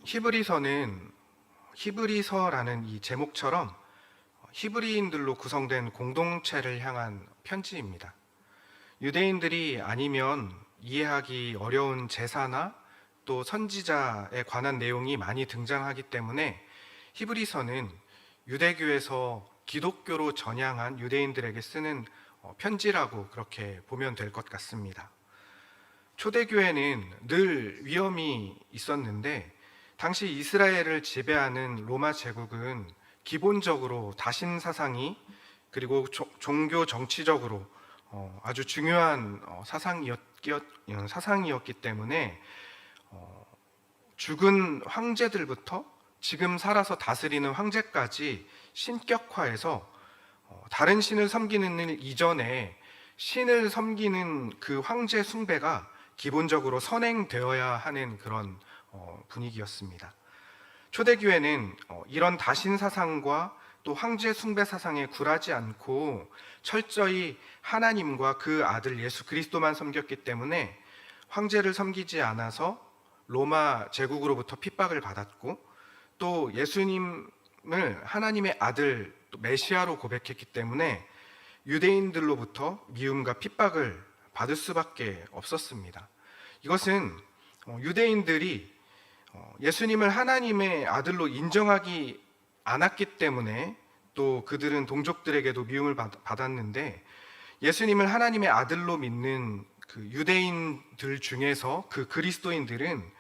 히브리서는 히브리서라는 이 제목처럼 히브리인들로 구성된 공동체를 향한 편지입니다. 유대인들이 아니면 이해하기 어려운 제사나 또 선지자에 관한 내용이 많이 등장하기 때문에 히브리서는 유대교에서 기독교로 전향한 유대인들에게 쓰는 편지라고 그렇게 보면 될 것 같습니다. 초대교회는 늘 위험이 있었는데 당시 이스라엘을 지배하는 로마 제국은 기본적으로 다신 사상이 그리고 종교 정치적으로 아주 중요한 사상이었기 때문에 죽은 황제들부터 지금 살아서 다스리는 황제까지 신격화해서 다른 신을 섬기는 일 이전에 신을 섬기는 그 황제 숭배가 기본적으로 선행되어야 하는 그런 분위기였습니다. 초대교회는 이런 다신 사상과 또 황제 숭배 사상에 굴하지 않고 철저히 하나님과 그 아들 예수 그리스도만 섬겼기 때문에 황제를 섬기지 않아서 로마 제국으로부터 핍박을 받았고 또 예수님을 하나님의 아들 메시아로 고백했기 때문에 유대인들로부터 미움과 핍박을 받을 수밖에 없었습니다. 이것은 유대인들이 예수님을 하나님의 아들로 인정하기 않았기 때문에 또 그들은 동족들에게도 미움을 받았는데 예수님을 하나님의 아들로 믿는 그 유대인들 중에서 그 그리스도인들은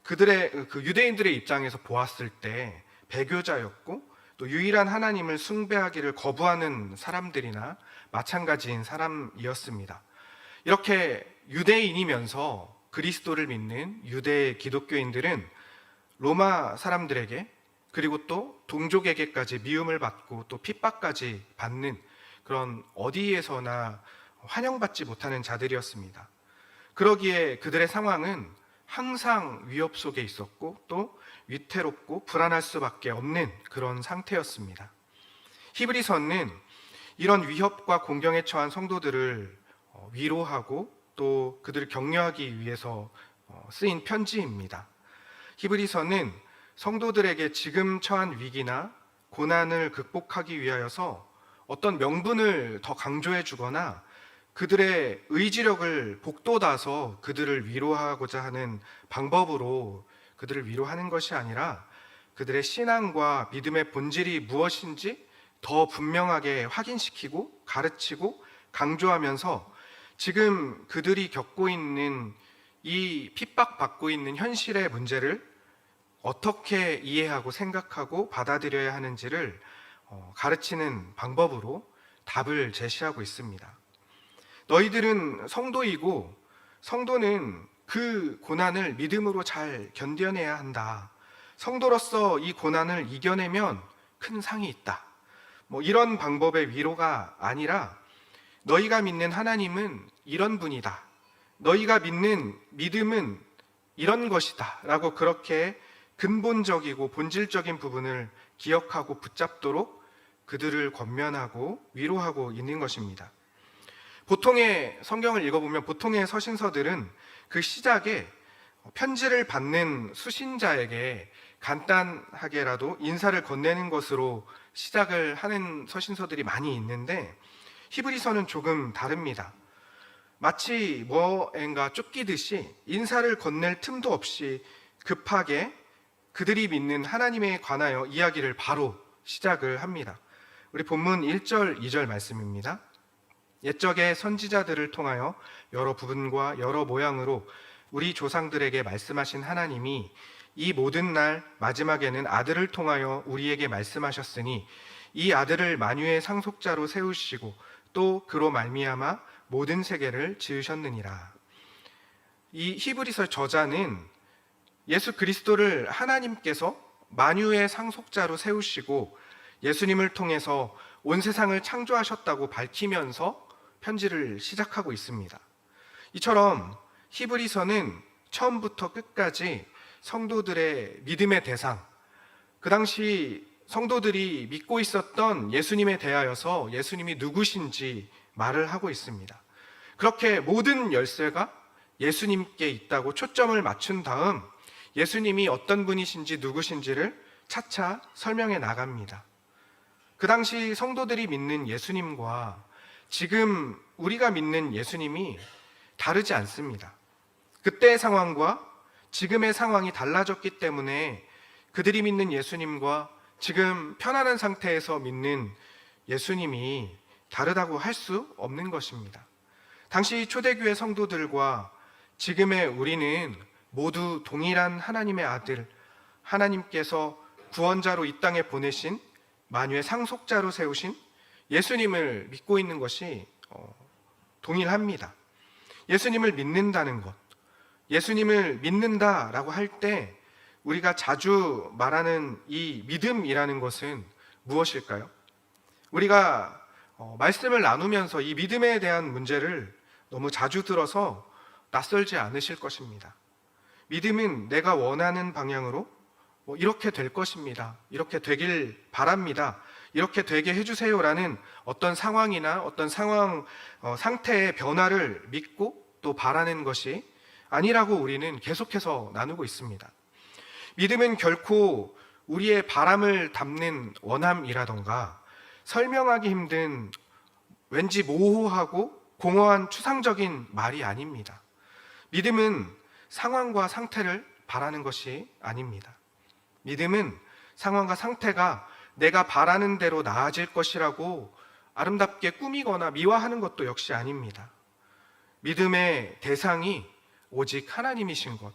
그 유대인들의 입장에서 보았을 때 배교자였고 또 유일한 하나님을 숭배하기를 거부하는 사람들이나 마찬가지인 사람이었습니다. 이렇게 유대인이면서 그리스도를 믿는 유대 기독교인들은 로마 사람들에게 그리고 또 동족에게까지 미움을 받고 또 핍박까지 받는 그런 어디에서나 환영받지 못하는 자들이었습니다. 그러기에 그들의 상황은 항상 위협 속에 있었고 또 위태롭고 불안할 수밖에 없는 그런 상태였습니다. 히브리서는 이런 위협과 공경에 처한 성도들을 위로하고 또 그들을 격려하기 위해서 쓰인 편지입니다. 히브리서는 성도들에게 지금 처한 위기나 고난을 극복하기 위하여서 어떤 명분을 더 강조해 주거나 그들의 의지력을 북돋아서 그들을 위로하고자 하는 방법으로 그들을 위로하는 것이 아니라 그들의 신앙과 믿음의 본질이 무엇인지 더 분명하게 확인시키고 가르치고 강조하면서 지금 그들이 겪고 있는 이 핍박받고 있는 현실의 문제를 어떻게 이해하고 생각하고 받아들여야 하는지를 가르치는 방법으로 답을 제시하고 있습니다. 너희들은 성도이고 성도는 그 고난을 믿음으로 잘 견뎌내야 한다. 성도로서 이 고난을 이겨내면 큰 상이 있다. 이런 방법의 위로가 아니라 너희가 믿는 하나님은 이런 분이다. 너희가 믿는 믿음은 이런 것이다. 라고 그렇게 근본적이고 본질적인 부분을 기억하고 붙잡도록 그들을 권면하고 위로하고 있는 것입니다. 보통의 성경을 읽어보면 보통의 서신서들은 그 시작에 편지를 받는 수신자에게 간단하게라도 인사를 건네는 것으로 시작을 하는 서신서들이 많이 있는데 히브리서는 조금 다릅니다. 마치 뭐인가 쫓기듯이 인사를 건넬 틈도 없이 급하게 그들이 믿는 하나님에 관하여 이야기를 바로 시작을 합니다. 우리 본문 1절, 2절 말씀입니다. 옛적의 선지자들을 통하여 여러 부분과 여러 모양으로 우리 조상들에게 말씀하신 하나님이 이 모든 날 마지막에는 아들을 통하여 우리에게 말씀하셨으니 이 아들을 만유의 상속자로 세우시고 또 그로 말미암아 모든 세계를 지으셨느니라. 이 히브리서 저자는 예수 그리스도를 하나님께서 만유의 상속자로 세우시고 예수님을 통해서 온 세상을 창조하셨다고 밝히면서 편지를 시작하고 있습니다. 이처럼 히브리서는 처음부터 끝까지 성도들의 믿음의 대상, 그 당시 성도들이 믿고 있었던 예수님에 대하여서 예수님이 누구신지 말을 하고 있습니다. 그렇게 모든 열쇠가 예수님께 있다고 초점을 맞춘 다음 예수님이 어떤 분이신지 누구신지를 차차 설명해 나갑니다. 그 당시 성도들이 믿는 예수님과 지금 우리가 믿는 예수님이 다르지 않습니다. 그때의 상황과 지금의 상황이 달라졌기 때문에 그들이 믿는 예수님과 지금 편안한 상태에서 믿는 예수님이 다르다고 할 수 없는 것입니다. 당시 초대교회 성도들과 지금의 우리는 모두 동일한 하나님의 아들, 하나님께서 구원자로 이 땅에 보내신 만유의 상속자로 세우신 예수님을 믿고 있는 것이 동일합니다. 예수님을 믿는다는 것, 예수님을 믿는다라고 할 때 우리가 자주 말하는 이 믿음이라는 것은 무엇일까요? 우리가 말씀을 나누면서 이 믿음에 대한 문제를 너무 자주 들어서 낯설지 않으실 것입니다. 믿음은 내가 원하는 방향으로 이렇게 될 것입니다. 이렇게 되길 바랍니다. 이렇게 되게 해주세요라는 어떤 상황이나 어떤 상태의 변화를 믿고 또 바라는 것이 아니라고 우리는 계속해서 나누고 있습니다. 믿음은 결코 우리의 바람을 담는 원함이라던가 설명하기 힘든 왠지 모호하고 공허한 추상적인 말이 아닙니다. 믿음은 상황과 상태를 바라는 것이 아닙니다. 믿음은 상황과 상태가 내가 바라는 대로 나아질 것이라고 아름답게 꾸미거나 미화하는 것도 역시 아닙니다. 믿음의 대상이 오직 하나님이신 것,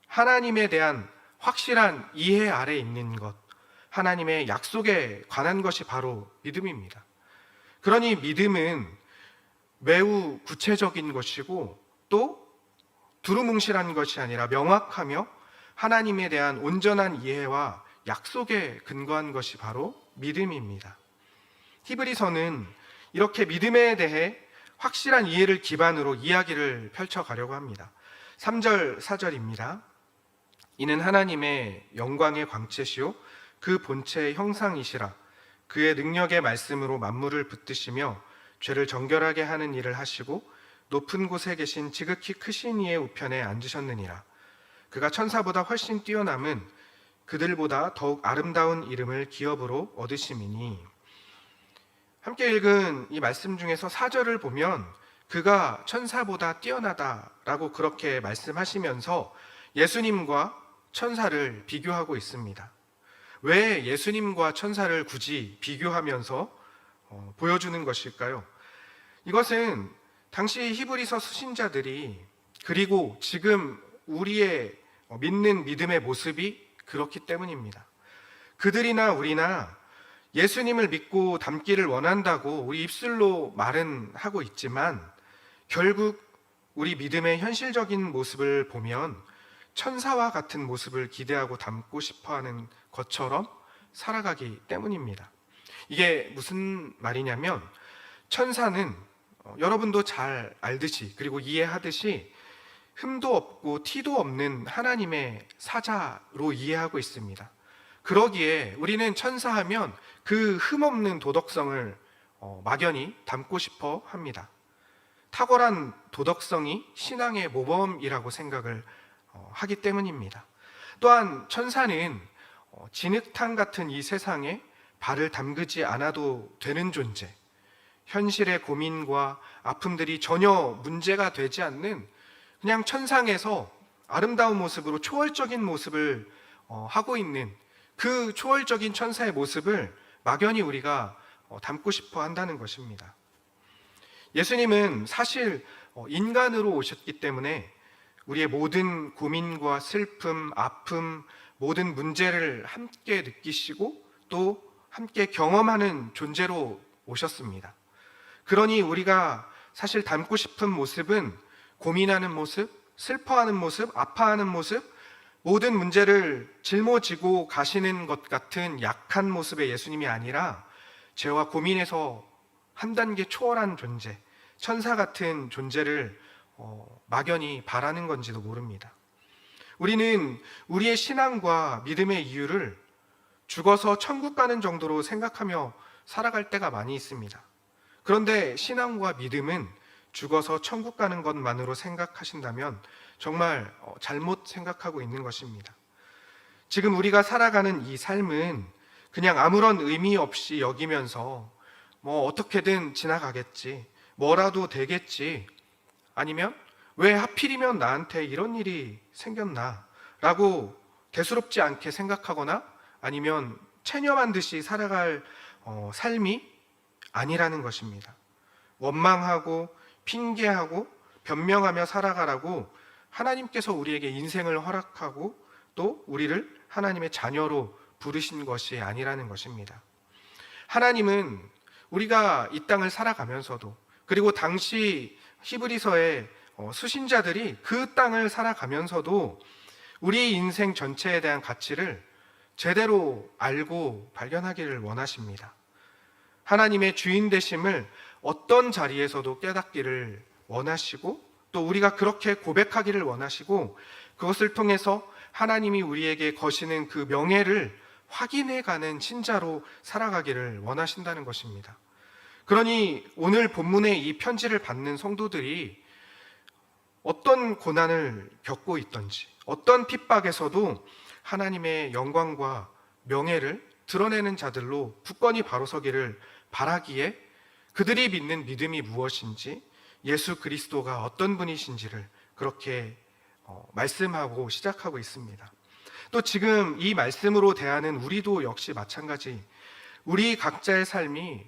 하나님에 대한 확실한 이해 아래 있는 것, 하나님의 약속에 관한 것이 바로 믿음입니다. 그러니 믿음은 매우 구체적인 것이고 또 두루뭉실한 것이 아니라 명확하며 하나님에 대한 온전한 이해와 약속에 근거한 것이 바로 믿음입니다. 히브리서는 이렇게 믿음에 대해 확실한 이해를 기반으로 이야기를 펼쳐가려고 합니다. 3절, 4절입니다. 이는 하나님의 영광의 광채시요 그 본체의 형상이시라. 그의 능력의 말씀으로 만물을 붙드시며 죄를 정결하게 하는 일을 하시고 높은 곳에 계신 지극히 크신 이의 우편에 앉으셨느니라. 그가 천사보다 훨씬 뛰어남은 그들보다 더욱 아름다운 이름을 기업으로 얻으심이니. 함께 읽은 이 말씀 중에서 4절을 보면 그가 천사보다 뛰어나다라고 그렇게 말씀하시면서 예수님과 천사를 비교하고 있습니다. 왜 예수님과 천사를 굳이 비교하면서 보여주는 것일까요? 이것은 당시 히브리서 수신자들이 그리고 지금 우리의 믿는 믿음의 모습이 그렇기 때문입니다. 그들이나 우리나 예수님을 믿고 닮기를 원한다고 우리 입술로 말은 하고 있지만 결국 우리 믿음의 현실적인 모습을 보면 천사와 같은 모습을 기대하고 닮고 싶어하는 것처럼 살아가기 때문입니다. 이게 무슨 말이냐면 천사는 여러분도 잘 알듯이 그리고 이해하듯이 흠도 없고 티도 없는 하나님의 사자로 이해하고 있습니다. 그러기에 우리는 천사하면 그 흠없는 도덕성을 막연히 담고 싶어 합니다. 탁월한 도덕성이 신앙의 모범이라고 생각을 하기 때문입니다. 또한 천사는 진흙탕 같은 이 세상에 발을 담그지 않아도 되는 존재, 현실의 고민과 아픔들이 전혀 문제가 되지 않는 그냥 천상에서 아름다운 모습으로 초월적인 모습을 하고 있는 그 초월적인 천사의 모습을 막연히 우리가 담고 싶어 한다는 것입니다. 예수님은 사실 인간으로 오셨기 때문에 우리의 모든 고민과 슬픔, 아픔, 모든 문제를 함께 느끼시고 또 함께 경험하는 존재로 오셨습니다. 그러니 우리가 사실 닮고 싶은 모습은 고민하는 모습, 슬퍼하는 모습, 아파하는 모습, 모든 문제를 짊어지고 가시는 것 같은 약한 모습의 예수님이 아니라 죄와 고민에서 한 단계 초월한 존재, 천사 같은 존재를 막연히 바라는 건지도 모릅니다. 우리는 우리의 신앙과 믿음의 이유를 죽어서 천국 가는 정도로 생각하며 살아갈 때가 많이 있습니다. 그런데 신앙과 믿음은 죽어서 천국 가는 것만으로 생각하신다면 정말 잘못 생각하고 있는 것입니다. 지금 우리가 살아가는 이 삶은 그냥 아무런 의미 없이 여기면서 어떻게든 지나가겠지, 뭐라도 되겠지, 아니면 왜 하필이면 나한테 이런 일이 생겼나 라고 대수롭지 않게 생각하거나 아니면 체념한 듯이 살아갈 삶이 아니라는 것입니다. 원망하고 핑계하고 변명하며 살아가라고 하나님께서 우리에게 인생을 허락하고 또 우리를 하나님의 자녀로 부르신 것이 아니라는 것입니다. 하나님은 우리가 이 땅을 살아가면서도, 그리고 당시 히브리서의 수신자들이 그 땅을 살아가면서도 우리 인생 전체에 대한 가치를 제대로 알고 발견하기를 원하십니다. 하나님의 주인 되심을 어떤 자리에서도 깨닫기를 원하시고, 또 우리가 그렇게 고백하기를 원하시고, 그것을 통해서 하나님이 우리에게 거시는 그 명예를 확인해가는 신자로 살아가기를 원하신다는 것입니다. 그러니 오늘 본문의 이 편지를 받는 성도들이 어떤 고난을 겪고 있던지, 어떤 핍박에서도 하나님의 영광과 명예를 드러내는 자들로 굳건히 바로 서기를 바라기에 그들이 믿는 믿음이 무엇인지, 예수 그리스도가 어떤 분이신지를 그렇게 말씀하고 시작하고 있습니다. 또 지금 이 말씀으로 대하는 우리도 역시 마찬가지, 우리 각자의 삶이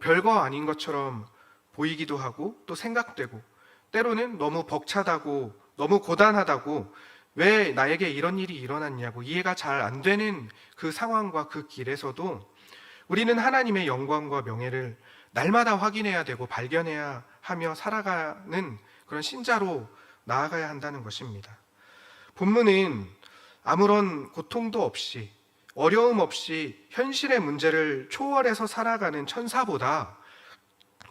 별거 아닌 것처럼 보이기도 하고 또 생각되고, 때로는 너무 벅차다고, 너무 고단하다고, 왜 나에게 이런 일이 일어났냐고 이해가 잘 안 되는 그 상황과 그 길에서도 우리는 하나님의 영광과 명예를 날마다 확인해야 되고 발견해야 하며 살아가는 그런 신자로 나아가야 한다는 것입니다. 본문은 아무런 고통도 없이, 어려움 없이 현실의 문제를 초월해서 살아가는 천사보다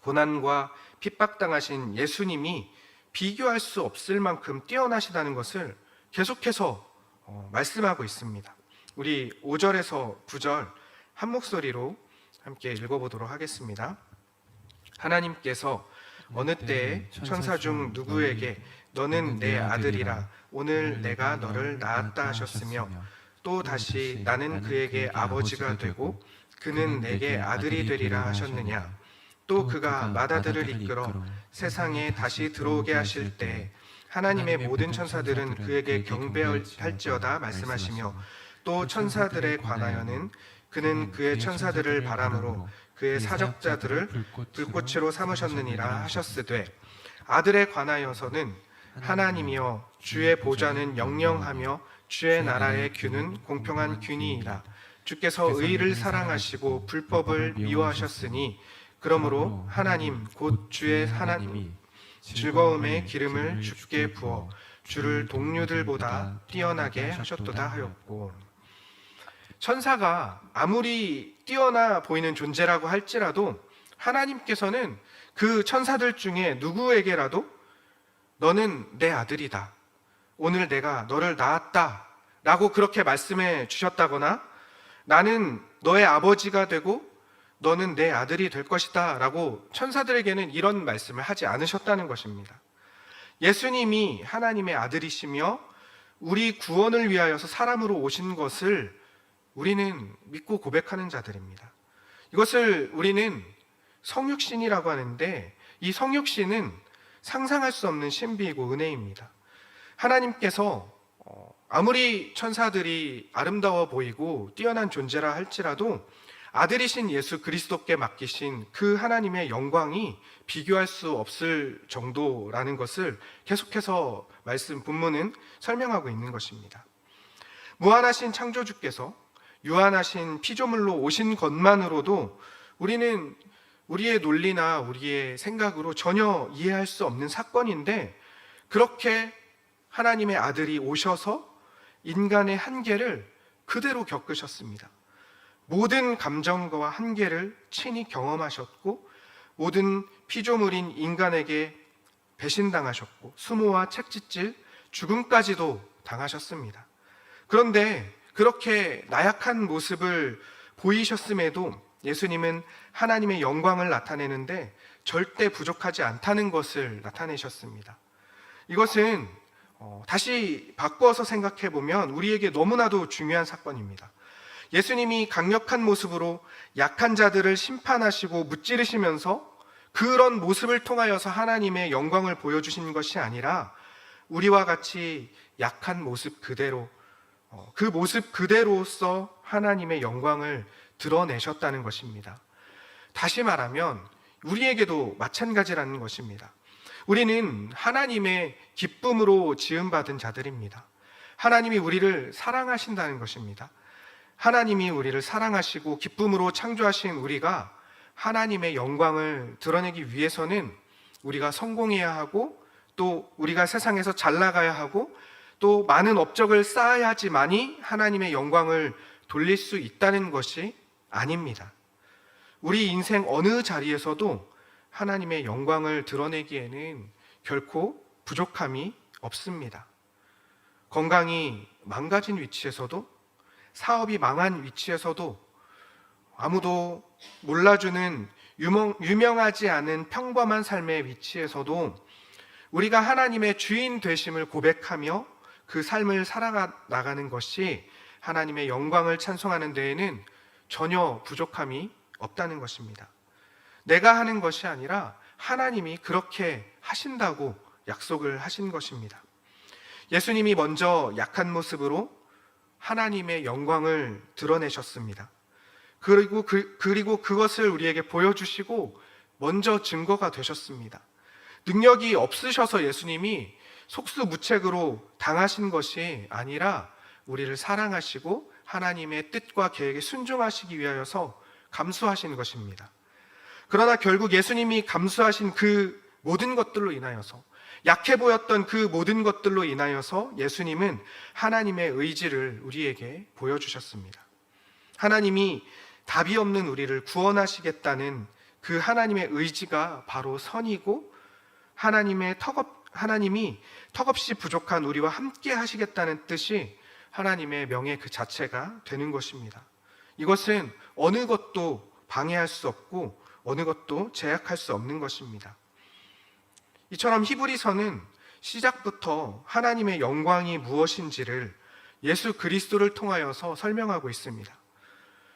고난과 핍박당하신 예수님이 비교할 수 없을 만큼 뛰어나시다는 것을 계속해서 말씀하고 있습니다. 우리 5절에서 9절 한 목소리로 함께 읽어보도록 하겠습니다. 하나님께서 어느 때에 천사 중 누구에게 너는 내 아들이라, 오늘 내가 너를 낳았다 하셨으며, 또 다시 나는 그에게 아버지가 되고 그는 내게 아들이 되리라 하셨느냐. 또 그가 맏아들을 이끌어 세상에 다시 들어오게 하실 때 하나님의 모든 천사들은 그에게 경배할지어다 말씀하시며, 또 천사들에 관하여는 그는 그의 천사들을 바람으로 그의 사적자들을 불꽃으로 삼으셨느니라 하셨으되, 아들에 관하여서는 하나님이여 주의 보좌는 영영하며 주의 나라의 균은 공평한 균이니라. 주께서 의를 사랑하시고 불법을 미워하셨으니 그러므로 하나님 곧 주의 하나님이 즐거움의 기름을 주께 부어 주를 동료들보다 뛰어나게 하셨도다 하였고, 천사가 아무리 뛰어나 보이는 존재라고 할지라도 하나님께서는 그 천사들 중에 누구에게라도 너는 내 아들이다, 오늘 내가 너를 낳았다 라고 그렇게 말씀해 주셨다거나, 나는 너의 아버지가 되고 너는 내 아들이 될 것이다 라고 천사들에게는 이런 말씀을 하지 않으셨다는 것입니다. 예수님이 하나님의 아들이시며 우리 구원을 위하여서 사람으로 오신 것을 우리는 믿고 고백하는 자들입니다. 이것을 우리는 성육신이라고 하는데, 이 성육신은 상상할 수 없는 신비이고 은혜입니다. 하나님께서 아무리 천사들이 아름다워 보이고 뛰어난 존재라 할지라도 아들이신 예수 그리스도께 맡기신 그 하나님의 영광이 비교할 수 없을 정도라는 것을 계속해서 말씀 본문은 설명하고 있는 것입니다. 무한하신 창조주께서 유한하신 피조물로 오신 것만으로도 우리는 우리의 논리나 우리의 생각으로 전혀 이해할 수 없는 사건인데, 그렇게 하나님의 아들이 오셔서 인간의 한계를 그대로 겪으셨습니다. 모든 감정과 한계를 친히 경험하셨고, 모든 피조물인 인간에게 배신당하셨고, 수모와 책짓질, 죽음까지도 당하셨습니다. 그런데 그렇게 나약한 모습을 보이셨음에도 예수님은 하나님의 영광을 나타내는데 절대 부족하지 않다는 것을 나타내셨습니다. 이것은 다시 바꿔서 생각해 보면 우리에게 너무나도 중요한 사건입니다. 예수님이 강력한 모습으로 약한 자들을 심판하시고 무찌르시면서 그런 모습을 통하여서 하나님의 영광을 보여주신 것이 아니라 우리와 같이 약한 모습 그대로, 그 모습 그대로서 하나님의 영광을 드러내셨다는 것입니다. 다시 말하면 우리에게도 마찬가지라는 것입니다. 우리는 하나님의 기쁨으로 지음받은 자들입니다. 하나님이 우리를 사랑하신다는 것입니다. 하나님이 우리를 사랑하시고 기쁨으로 창조하신 우리가 하나님의 영광을 드러내기 위해서는 우리가 성공해야 하고, 또 우리가 세상에서 잘 나가야 하고, 또 많은 업적을 쌓아야지만이 하나님의 영광을 돌릴 수 있다는 것이 아닙니다. 우리 인생 어느 자리에서도 하나님의 영광을 드러내기에는 결코 부족함이 없습니다. 건강이 망가진 위치에서도, 사업이 망한 위치에서도, 아무도 몰라주는 유명하지 않은 평범한 삶의 위치에서도 우리가 하나님의 주인 되심을 고백하며 그 삶을 살아나가는 것이 하나님의 영광을 찬송하는 데에는 전혀 부족함이 없다는 것입니다. 내가 하는 것이 아니라 하나님이 그렇게 하신다고 약속을 하신 것입니다. 예수님이 먼저 약한 모습으로 하나님의 영광을 드러내셨습니다. 그리고 그것을 우리에게 보여주시고 먼저 증거가 되셨습니다. 능력이 없으셔서 예수님이 속수무책으로 당하신 것이 아니라 우리를 사랑하시고 하나님의 뜻과 계획에 순종하시기 위하여서 감수하신 것입니다. 그러나 결국 예수님이 감수하신 그 모든 것들로 인하여서, 약해 보였던 그 모든 것들로 인하여서 예수님은 하나님의 의지를 우리에게 보여주셨습니다. 하나님이 답이 없는 우리를 구원하시겠다는 그 하나님의 의지가 바로 선이고, 하나님이 턱없이 부족한 우리와 함께 하시겠다는 뜻이 하나님의 명예 그 자체가 되는 것입니다. 이것은 어느 것도 방해할 수 없고 어느 것도 제약할 수 없는 것입니다. 이처럼 히브리서는 시작부터 하나님의 영광이 무엇인지를 예수 그리스도를 통하여서 설명하고 있습니다.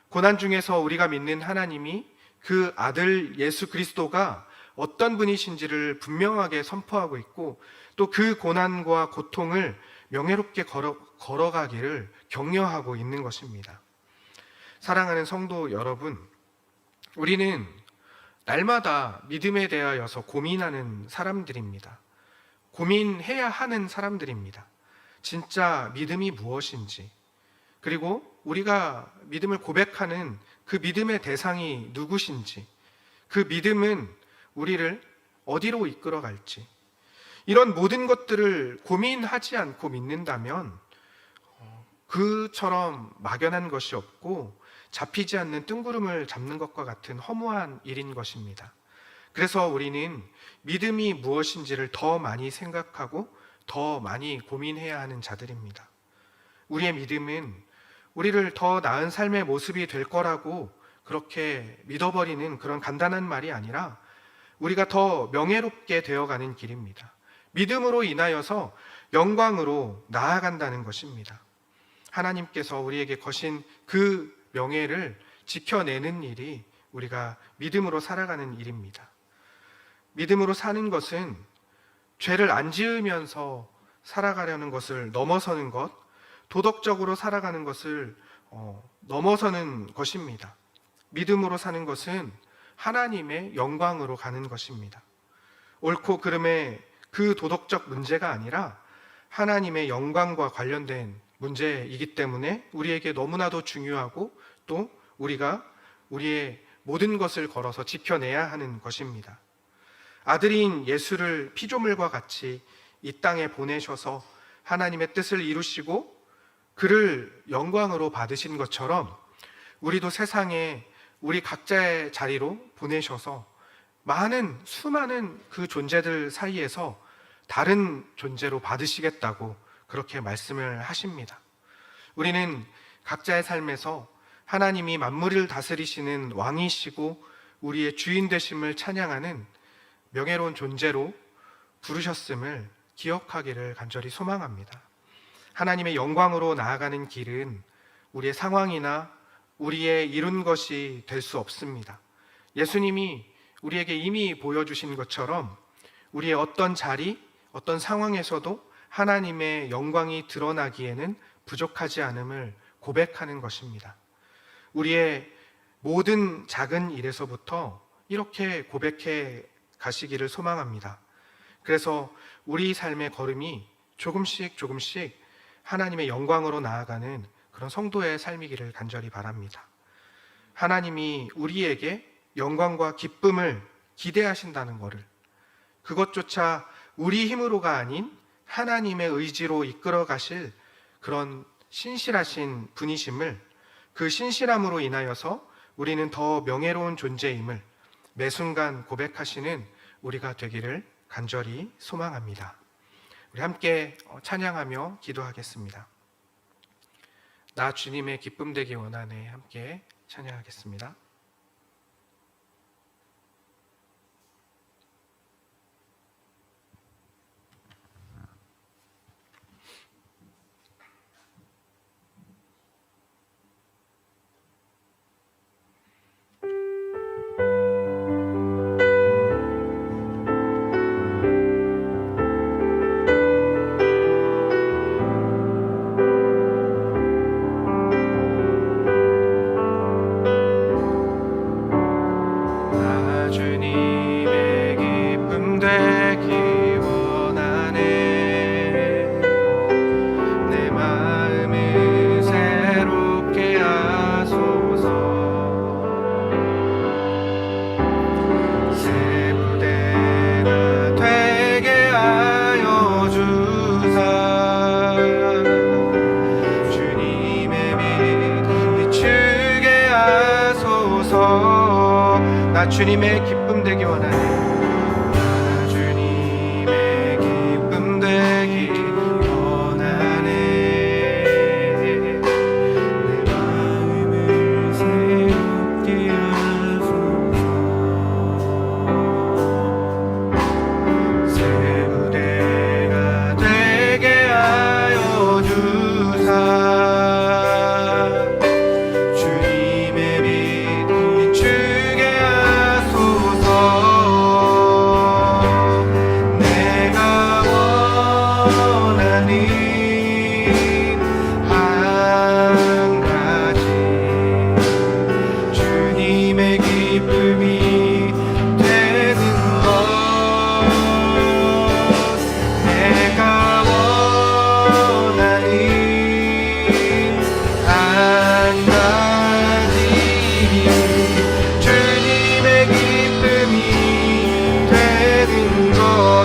고난 중에서 우리가 믿는 하나님이 그 아들 예수 그리스도가 어떤 분이신지를 분명하게 선포하고 있고, 또 그 고난과 고통을 명예롭게 걸어가기를 격려하고 있는 것입니다. 사랑하는 성도 여러분, 우리는 날마다 믿음에 대하여서 고민하는 사람들입니다. 고민해야 하는 사람들입니다. 진짜 믿음이 무엇인지, 그리고 우리가 믿음을 고백하는 그 믿음의 대상이 누구신지, 그 믿음은 우리를 어디로 이끌어갈지, 이런 모든 것들을 고민하지 않고 믿는다면 그처럼 막연한 것이 없고 잡히지 않는 뜬구름을 잡는 것과 같은 허무한 일인 것입니다. 그래서 우리는 믿음이 무엇인지를 더 많이 생각하고 더 많이 고민해야 하는 자들입니다. 우리의 믿음은 우리를 더 나은 삶의 모습이 될 거라고 그렇게 믿어버리는 그런 간단한 말이 아니라 우리가 더 명예롭게 되어가는 길입니다. 믿음으로 인하여서 영광으로 나아간다는 것입니다. 하나님께서 우리에게 거신 그 명예를 지켜내는 일이 우리가 믿음으로 살아가는 일입니다. 믿음으로 사는 것은 죄를 안 지으면서 살아가려는 것을 넘어서는 것, 도덕적으로 살아가는 것을 넘어서는 것입니다. 믿음으로 사는 것은 하나님의 영광으로 가는 것입니다. 옳고 그름의 그 도덕적 문제가 아니라 하나님의 영광과 관련된 문제이기 때문에 우리에게 너무나도 중요하고, 또 우리가 우리의 모든 것을 걸어서 지켜내야 하는 것입니다. 아들인 예수를 피조물과 같이 이 땅에 보내셔서 하나님의 뜻을 이루시고 그를 영광으로 받으신 것처럼 우리도 세상에 우리 각자의 자리로 보내셔서 수많은 그 존재들 사이에서 다른 존재로 받으시겠다고 그렇게 말씀을 하십니다. 우리는 각자의 삶에서 하나님이 만물을 다스리시는 왕이시고 우리의 주인 되심을 찬양하는 명예로운 존재로 부르셨음을 기억하기를 간절히 소망합니다. 하나님의 영광으로 나아가는 길은 우리의 상황이나 우리의 이룬 것이 될 수 없습니다. 예수님이 우리에게 이미 보여주신 것처럼 우리의 어떤 자리, 어떤 상황에서도 하나님의 영광이 드러나기에는 부족하지 않음을 고백하는 것입니다. 우리의 모든 작은 일에서부터 이렇게 고백해 가시기를 소망합니다. 그래서 우리 삶의 걸음이 조금씩 하나님의 영광으로 나아가는 그런 성도의 삶이기를 간절히 바랍니다. 하나님이 우리에게 영광과 기쁨을 기대하신다는 것을, 그것조차 우리 힘으로가 아닌 하나님의 의지로 이끌어 가실 그런 신실하신 분이심을, 그 신실함으로 인하여서 우리는 더 명예로운 존재임을 매 순간 고백하시는 우리가 되기를 간절히 소망합니다. 우리 함께 찬양하며 기도하겠습니다. 나 주님의 기쁨 되기 원하네. 함께 찬양하겠습니다. 나 주님의 기쁨 되기 원하네. 나 주님의 기쁨 되기 원하네. 내 마음을 새롭게 하소서. 새 무대가 되게 하여 주사.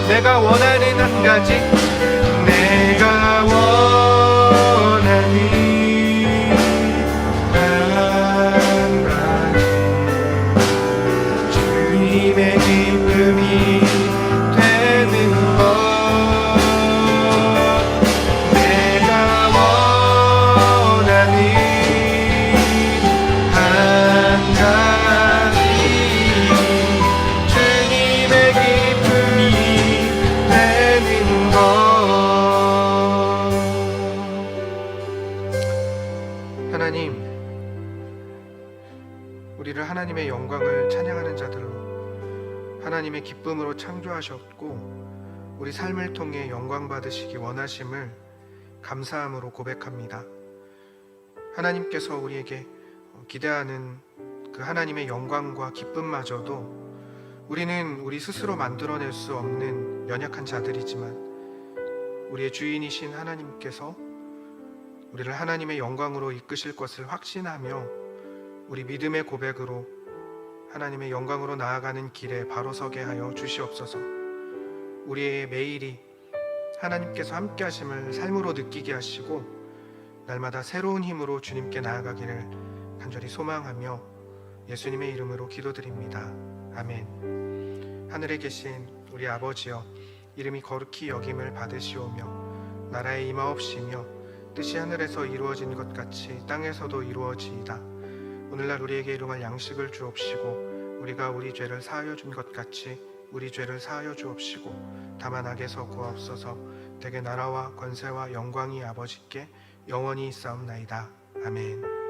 내가 원하는 한 가지, 내가 원하는 한 가지, 주님의 기쁨이 되는 것. 내가 원하는 한 가지, 주님의 기쁨이 하나님, 우리를 하나님의 영광을 찬양하는 자들로, 하나님의 기쁨으로 창조하셨고 우리 삶을 통해 영광 받으시기 원하심을 감사함으로 고백합니다. 하나님께서 우리에게 기대하는 그 하나님의 영광과 기쁨마저도 우리는 우리 스스로 만들어낼 수 없는 연약한 자들이지만 우리의 주인이신 하나님께서 우리를 하나님의 영광으로 이끄실 것을 확신하며 우리 믿음의 고백으로 하나님의 영광으로 나아가는 길에 바로 서게 하여 주시옵소서. 우리의 매일이 하나님께서 함께 하심을 삶으로 느끼게 하시고 날마다 새로운 힘으로 주님께 나아가기를 간절히 소망하며 예수님의 이름으로 기도드립니다. 아멘. 하늘에 계신 우리 아버지여, 이름이 거룩히 여김을 받으시오며 나라의 임하옵시며 뜻이 하늘에서 이루어진 것 같이 땅에서도 이루어지이다. 오늘날 우리에게 일용할 양식을 주옵시고 우리가 우리 죄를 사하여 준 것 같이 우리 죄를 사하여 주옵시고 다만 악에서 구하옵소서. 대개 나라와 권세와 영광이 아버지께 영원히 있사옵나이다. 아멘.